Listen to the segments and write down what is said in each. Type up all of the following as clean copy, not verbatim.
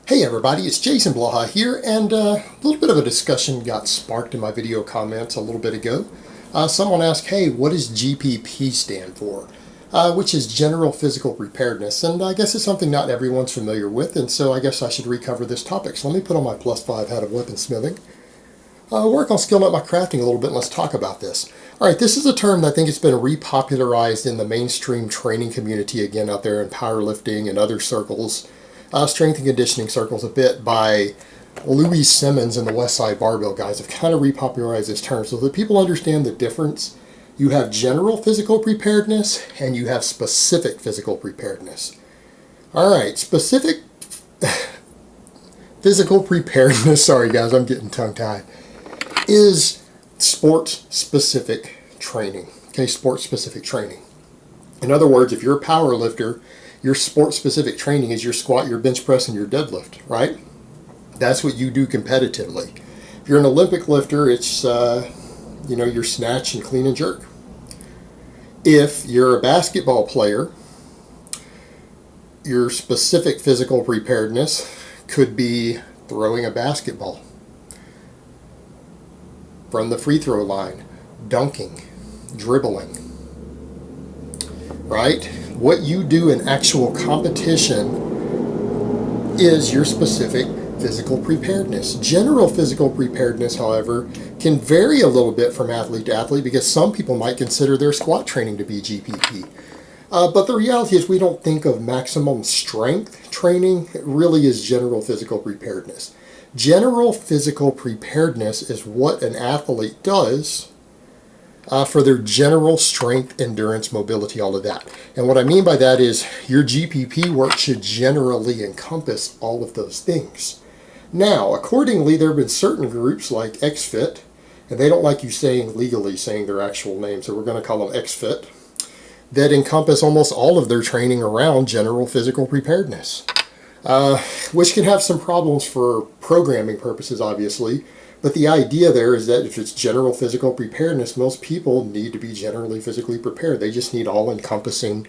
Hey everybody, it's Jason Blaha here, and a little bit of a discussion got sparked in my video comments a little bit ago. Someone asked, hey, what does GPP stand for? Which is General Physical Preparedness, and I guess it's something not everyone's familiar with, and so I guess I should recover this topic. So let me put on my +5 hat of weaponsmithing, work on skilling up my crafting a little bit, and let's talk about this. Alright, this is a term that I think has been repopularized in the mainstream training community again out there in powerlifting and other circles. Strength and conditioning circles a bit by Louis Simmons and the West Side Barbell guys have kind of repopularized this term so that people understand the difference. You have general physical preparedness and you have specific physical preparedness. Alright, specific physical preparedness, sorry guys, I'm getting tongue-tied, is sport-specific training. Okay, sport-specific training. In other words, if you're a power lifter, your sport-specific training is your squat, your bench press, and your deadlift, right? That's what you do competitively. If you're an Olympic lifter, it's your snatch and clean and jerk. If you're a basketball player, your specific physical preparedness could be throwing a basketball from the free throw line, dunking, dribbling, right? What you do in actual competition is your specific physical preparedness. General physical preparedness, however, can vary a little bit from athlete to athlete because some people might consider their squat training to be GPP. But the reality is we don't think of maximum strength training. It really is general physical preparedness. General physical preparedness is what an athlete does for their general strength, endurance, mobility, all of that. And what I mean by that is your GPP work should generally encompass all of those things. Now, accordingly, there have been certain groups like XFIT, and they don't like you saying their actual name, so we're going to call them XFIT, that encompass almost all of their training around general physical preparedness, which can have some problems for programming purposes, obviously. But the idea there is that if it's general physical preparedness, most people need to be generally physically prepared. They just need all-encompassing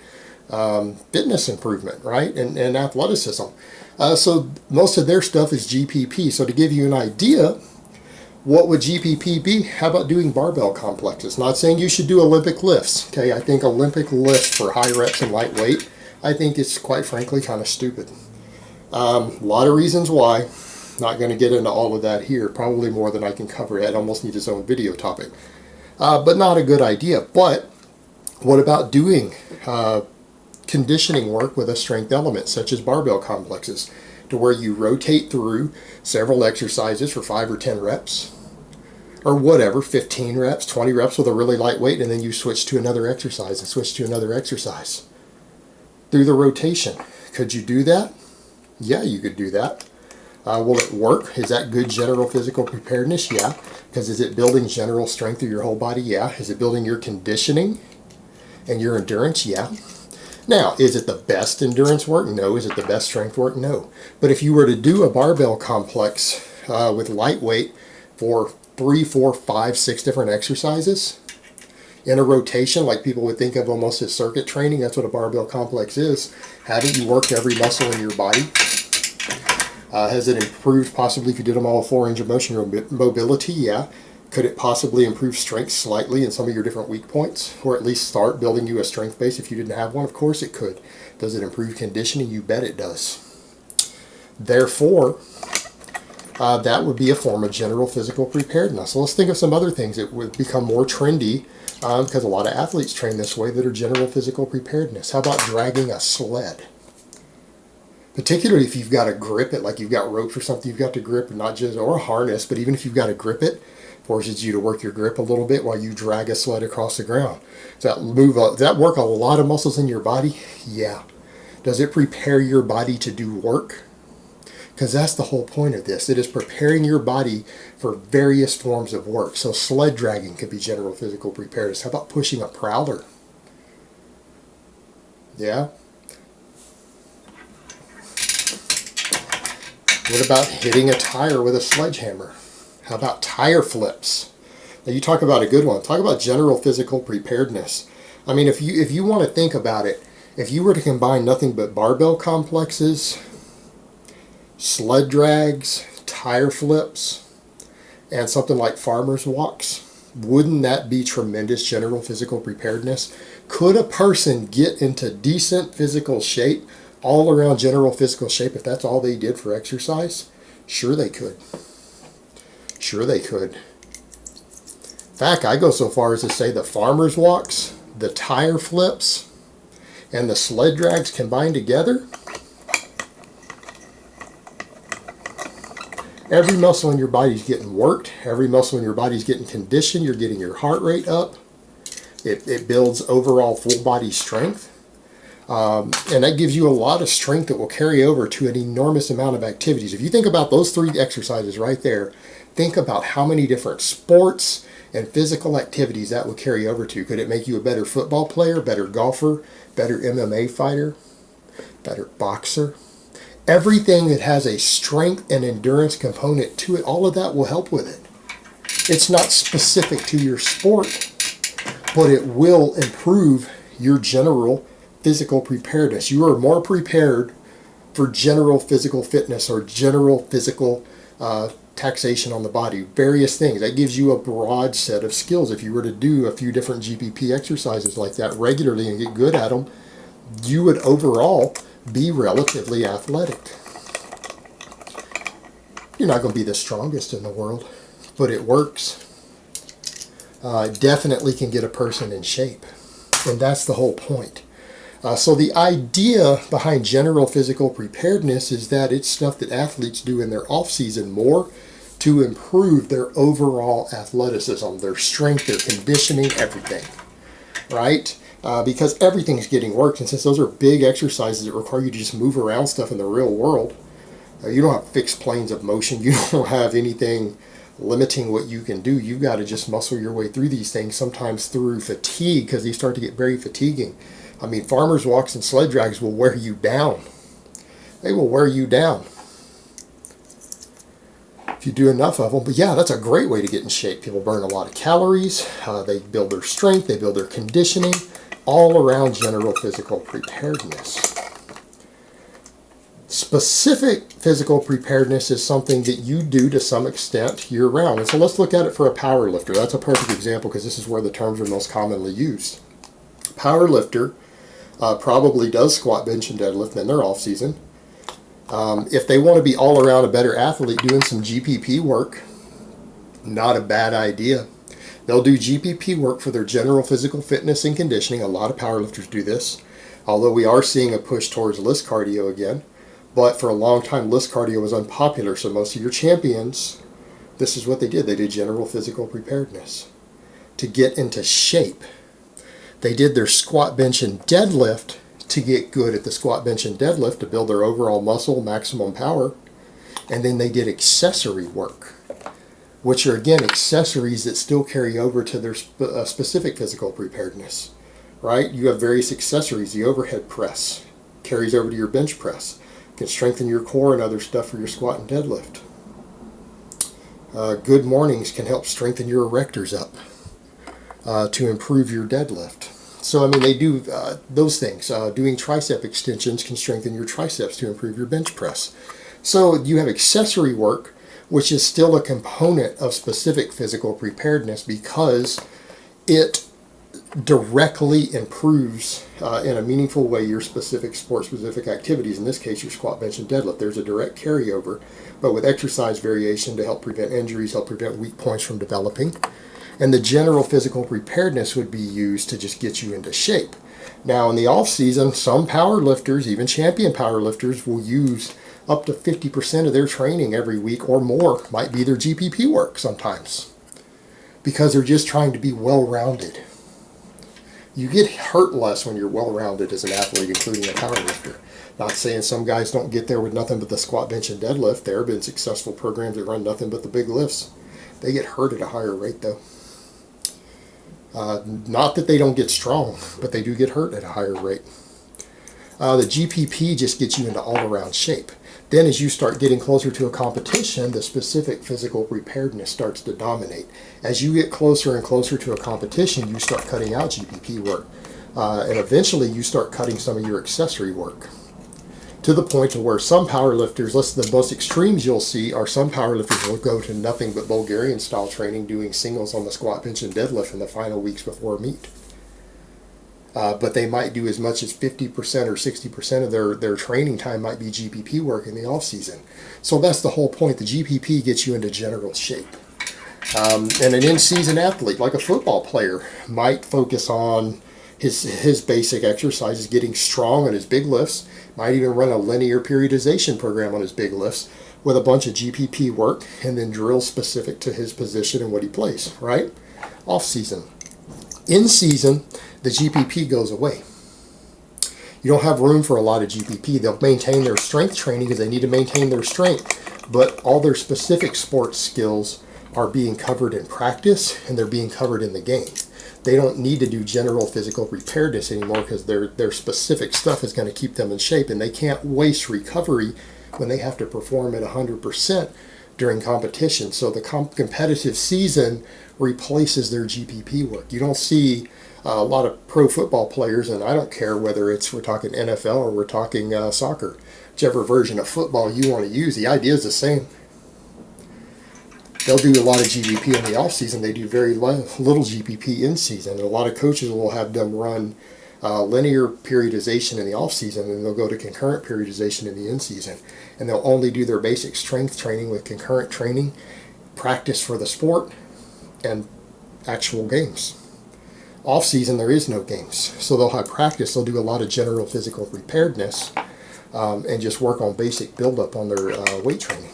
fitness improvement, right, and athleticism. So most of their stuff is GPP. So to give you an idea, what would GPP be? How about doing barbell complexes? Not saying you should do Olympic lifts. Okay, I think Olympic lifts for high reps and lightweight, I think it's quite frankly kind of stupid. A lot of reasons why. Not going to get into all of that here, probably more than I can cover. It almost needs its own video topic. But not a good idea. But what about doing conditioning work with a strength element, such as barbell complexes, to where you rotate through several exercises for 5 or 10 reps, or whatever, 15 reps, 20 reps with a really light weight, and then you switch to another exercise and switch to another exercise through the rotation. Could you do that? Yeah, you could do that. Will it work? Is that good general physical preparedness? Yeah. Because is it building general strength of your whole body? Yeah. Is it building your conditioning and your endurance? Yeah. Now, is it the best endurance work? No. Is it the best strength work? No. But if you were to do a barbell complex with lightweight for 3, 4, 5, 6 different exercises in a rotation, like people would think of almost as circuit training, that's what a barbell complex is. Haven't you worked every muscle in your body? Has it improved possibly if you did them all 4-range of motion mobility? Yeah. Could it possibly improve strength slightly in some of your different weak points? Or at least start building you a strength base if you didn't have one? Of course it could. Does it improve conditioning? You bet it does. Therefore, that would be a form of general physical preparedness. So let's think of some other things that would become more trendy because a lot of athletes train this way that are general physical preparedness. How about dragging a sled? Particularly if you've got to grip it, like you've got ropes or something you've got to grip, not just, or a harness, but even if you've got to grip it, forces you to work your grip a little bit while you drag a sled across the ground. Does that work a lot of muscles in your body? Yeah. Does it prepare your body to do work? Because that's the whole point of this. It is preparing your body for various forms of work. So sled dragging could be general physical preparedness. How about pushing a prowler? Yeah. What about hitting a tire with a sledgehammer? How about tire flips? Now you talk about a good one. Talk about general physical preparedness. I mean, if you want to think about it, if you were to combine nothing but barbell complexes, sled drags, tire flips, and something like farmer's walks. Wouldn't that be tremendous general physical preparedness? Could a person get into decent physical shape, all around general physical shape, if that's all they did for exercise? Sure they could. Sure they could. In fact, I go so far as to say the farmer's walks, the tire flips, and the sled drags combined together, every muscle in your body's getting worked. Every muscle in your body's getting conditioned. You're getting your heart rate up. It builds overall full body strength. And that gives you a lot of strength that will carry over to an enormous amount of activities. If you think about those 3 exercises right there, think about how many different sports and physical activities that would carry over to. Could it make you a better football player, better golfer, better MMA fighter, better boxer? Everything that has a strength and endurance component to it, all of that will help with it. It's not specific to your sport, but it will improve your general physical preparedness. You are more prepared for general physical fitness or general physical taxation on the body, various things. That gives you a broad set of skills. If you were to do a few different GPP exercises like that regularly and get good at them, you would overall be relatively athletic. You're not going to be the strongest in the world, but it works. It definitely can get a person in shape, and that's the whole point. So the idea behind general physical preparedness is that it's stuff that athletes do in their off season more to improve their overall athleticism, their strength, their conditioning, everything, right? Because everything's getting worked, and since those are big exercises that require you to just move around stuff in the real world, you don't have fixed planes of motion. You don't have anything limiting what you can do. You've got to just muscle your way through these things, sometimes through fatigue, because they start to get very fatiguing. I mean, farmers walks and sled drags will wear you down. They will wear you down if you do enough of them. But yeah, that's a great way to get in shape. People burn a lot of calories. They build their strength. They build their conditioning. All around general physical preparedness. Specific physical preparedness is something that you do to some extent year-round. And so let's look at it for a power lifter. That's a perfect example because this is where the terms are most commonly used. Power lifter probably does squat, bench, and deadlift in their off-season. If they want to be all around a better athlete, doing some GPP work, not a bad idea. They'll do GPP work for their general physical fitness and conditioning. A lot of powerlifters do this, although we are seeing a push towards list cardio again. But for a long time, list cardio was unpopular, so most of your champions, this is what they did. They did general physical preparedness to get into shape. They did their squat, bench, and deadlift to get good at the squat, bench, and deadlift to build their overall muscle maximum power. And then they did accessory work, which are, again, accessories that still carry over to their specific physical preparedness, right? You have various accessories. The overhead press carries over to your bench press. Can strengthen your core and other stuff for your squat and deadlift. Good mornings can help strengthen your erectors up to improve your deadlift. So, I mean, they do those things. Doing tricep extensions can strengthen your triceps to improve your bench press. So you have accessory work, which is still a component of specific physical preparedness because it directly improves in a meaningful way your specific sport-specific activities. In this case, your squat, bench, and deadlift. There's a direct carryover, but with exercise variation to help prevent injuries, help prevent weak points from developing. And the general physical preparedness would be used to just get you into shape. Now, in the off-season, some power lifters, even champion power lifters, will use up to 50% of their training every week or more, might be their GPP work sometimes, because they're just trying to be well-rounded. You get hurt less when you're well-rounded as an athlete, including a power lifter. Not saying some guys don't get there with nothing but the squat, bench, and deadlift. There have been successful programs that run nothing but the big lifts. They get hurt at a higher rate, though. Not that they don't get strong, but they do get hurt at a higher rate. The GPP just gets you into all-around shape. Then as you start getting closer to a competition, the specific physical preparedness starts to dominate. As you get closer and closer to a competition, you start cutting out GPP work. And eventually you start cutting some of your accessory work. to the point to where some powerlifters, listen, the most extremes you'll see are some powerlifters will go to nothing but Bulgarian style training, doing singles on the squat, bench, and deadlift in the final weeks before meet. But they might do as much as 50% or 60% of their training time might be GPP work in the off season. So that's the whole point. The GPP gets you into general shape. And an in-season athlete, like a football player, might focus on his basic exercises, getting strong on his big lifts, might even run a linear periodization program on his big lifts with a bunch of GPP work and then drills specific to his position and what he plays, right? Off season. In season, the GPP goes away. You don't have room for a lot of GPP. They'll maintain their strength training because they need to maintain their strength, but all their specific sports skills are being covered in practice and they're being covered in the game. They don't need to do general physical preparedness anymore because their specific stuff is going to keep them in shape, and they can't waste recovery when they have to perform at 100% during competition. So the competitive season replaces their GPP work. You don't see a lot of pro football players, and I don't care whether we're talking NFL or we're talking soccer, whichever version of football you want to use, the idea is the same. They'll do a lot of GPP in the off season. They do very little GPP in season. And a lot of coaches will have them run linear periodization in the off season, and they'll go to concurrent periodization in the in season. And they'll only do their basic strength training with concurrent training, practice for the sport, and actual games. Off season, there is no games. So they'll have practice. They'll do a lot of general physical preparedness and just work on basic buildup on their weight training.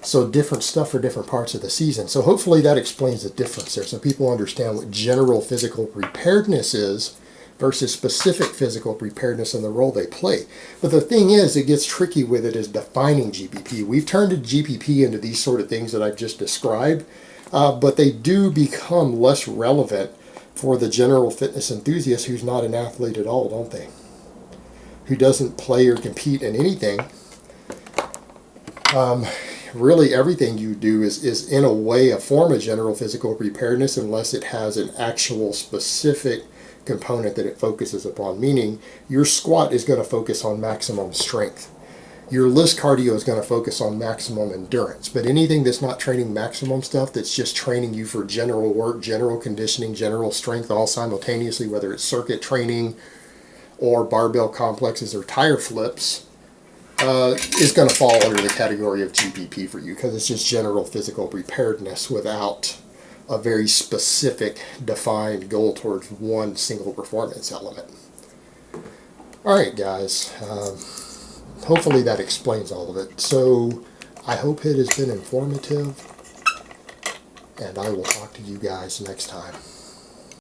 So different stuff for different parts of the season. So hopefully that explains the difference there, so people understand what general physical preparedness is versus specific physical preparedness and the role they play. But the thing is, it gets tricky with it is defining GPP. We've turned GPP into these sort of things that I've just described, but they do become less relevant for the general fitness enthusiast who's not an athlete at all, don't they? Who doesn't play or compete in anything. Really everything you do is in a way a form of general physical preparedness unless it has an actual specific component that it focuses upon. Meaning your squat is going to focus on maximum strength. Your list cardio is going to focus on maximum endurance. But anything that's not training maximum stuff, that's just training you for general work, general conditioning, general strength all simultaneously, whether it's circuit training or barbell complexes or tire flips, is going to fall under the category of GPP for you because it's just general physical preparedness without a very specific defined goal towards one single performance element. All right, guys. Hopefully that explains all of it. So I hope it has been informative, and I will talk to you guys next time.